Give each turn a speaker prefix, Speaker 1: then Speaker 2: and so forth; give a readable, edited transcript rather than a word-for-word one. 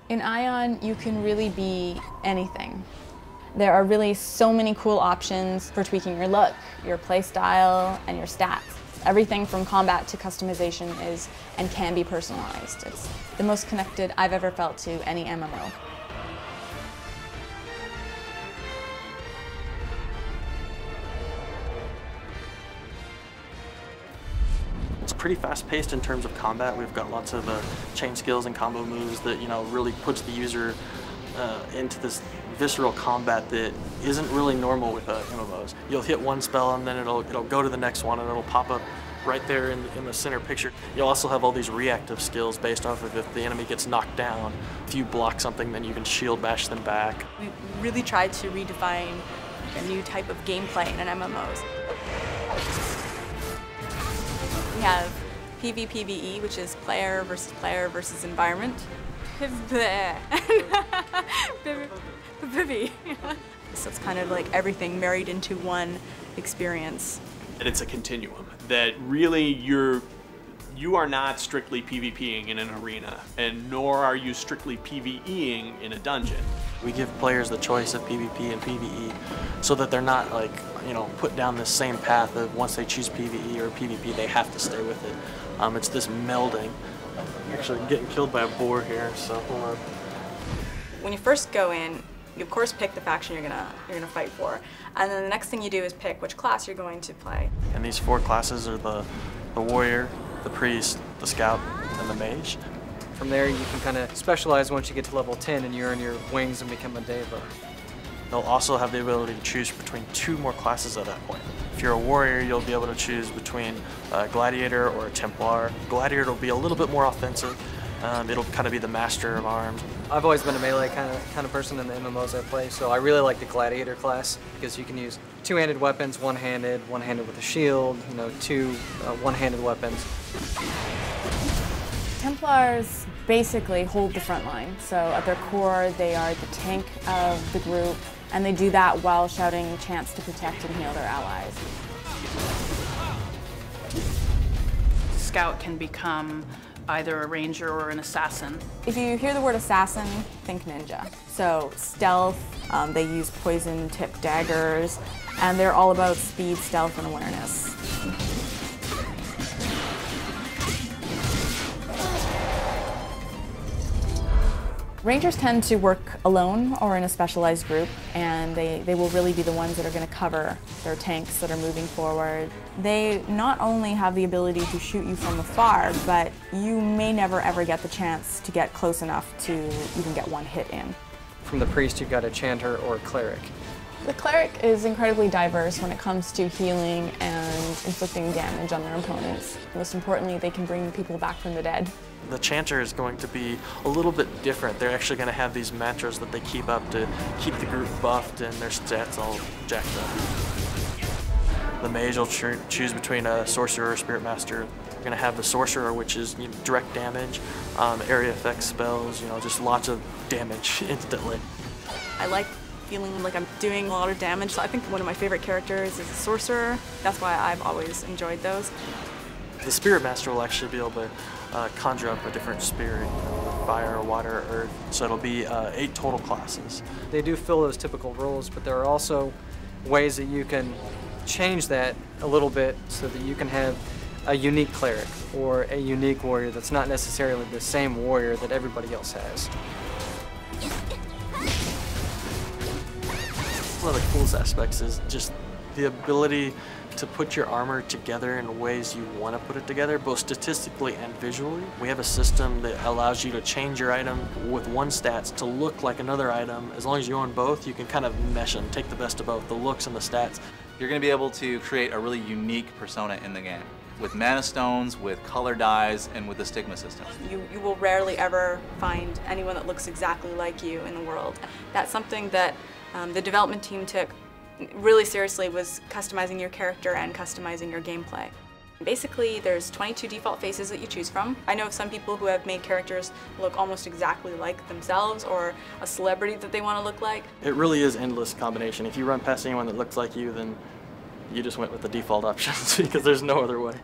Speaker 1: In Aion, you can really be anything. There are really so many cool options for tweaking your look, your play style, and your stats. Everything from combat to customization is and can be personalized. It's the most connected I've ever felt to any MMO.
Speaker 2: It's pretty fast-paced in terms of combat. We've got lots of chain skills and combo moves that really puts the user into this visceral combat that isn't really normal with MMOs. You'll hit one spell and then it'll go to the next one and it'll pop up right there in the center picture. You'll also have all these reactive skills based off of if the enemy gets knocked down. If you block something, then you can shield bash them back.
Speaker 3: We really tried to redefine a new type of gameplay in MMOs. We have PvPvE, which is player versus environment. So it's kind of like everything married into one experience.
Speaker 4: And it's a continuum that really you are not strictly PvPing in an arena, and nor are you strictly PvEing in a dungeon.
Speaker 2: We give players the choice of PvP and PvE so that they're not put down this same path of once they choose PvE or PvP, they have to stay with it. It's this melding. I'm actually getting killed by a boar here, so hold on.
Speaker 3: When you first go in, you of course pick the faction you're gonna fight for, and then the next thing you do is pick which class you're going to play.
Speaker 2: And these 4 classes are the warrior, the priest, the scout, and the mage.
Speaker 5: From there you can kind of specialize once you get to level 10 and you earn your wings and become a deva.
Speaker 2: They'll also have the ability to choose between 2 more classes at that point. If you're a warrior, you'll be able to choose between a gladiator or a templar. Gladiator will be a little bit more offensive. It'll kind of be the master of arms.
Speaker 5: I've always been a melee kind of person in the MMOs I play, so I really like the gladiator class because you can use 2-handed weapons, one-handed with a shield, 2 one-handed weapons.
Speaker 1: Templars basically hold the front line. So at their core, they are the tank of the group, and they do that while shouting chants to protect and heal their allies.
Speaker 6: Scout can become either a ranger or an assassin.
Speaker 1: If you hear the word assassin, think ninja. So stealth, they use poison-tipped daggers, and they're all about speed, stealth, and awareness. Rangers tend to work alone or in a specialized group, and they will really be the ones that are going to cover their tanks that are moving forward. They not only have the ability to shoot you from afar, but you may never ever get the chance to get close enough to even get one hit in.
Speaker 5: From the priest, you've got a chanter or a cleric.
Speaker 1: The cleric is incredibly diverse when it comes to healing and inflicting damage on their opponents. Most importantly, they can bring people back from the dead.
Speaker 2: The chanter is going to be a little bit different. They're actually going to have these mantras that they keep up to keep the group buffed and their stats all jacked up. The mage will choose between a sorcerer or spirit master. You're going to have the sorcerer, which is direct damage, area effect spells, just lots of damage instantly.
Speaker 3: I like feeling like I'm doing a lot of damage, so I think one of my favorite characters is a sorcerer. That's why I've always enjoyed those.
Speaker 2: The spirit master will actually be able to conjure up a different spirit, fire, water, earth, so it'll be 8 total classes.
Speaker 5: They do fill those typical roles, but there are also ways that you can change that a little bit so that you can have a unique cleric or a unique warrior that's not necessarily the same warrior that everybody else has.
Speaker 2: One of the coolest aspects is just the ability to put your armor together in ways you want to put it together, both statistically and visually. We have a system that allows you to change your item with one stats to look like another item. As long as you own both, you can kind of mesh them, take the best of both, the looks and the stats.
Speaker 7: You're going to be able to create a really unique persona in the game with mana stones, with color dyes, and with the stigma system.
Speaker 3: You will rarely ever find anyone that looks exactly like you in the world. That's something that the development team took really seriously, was customizing your character and customizing your gameplay. Basically, there's 22 default faces that you choose from. I know of some people who have made characters look almost exactly like themselves or a celebrity that they want to look like.
Speaker 2: It really is endless combination. If you run past anyone that looks like you, then you just went with the default options because there's no other way.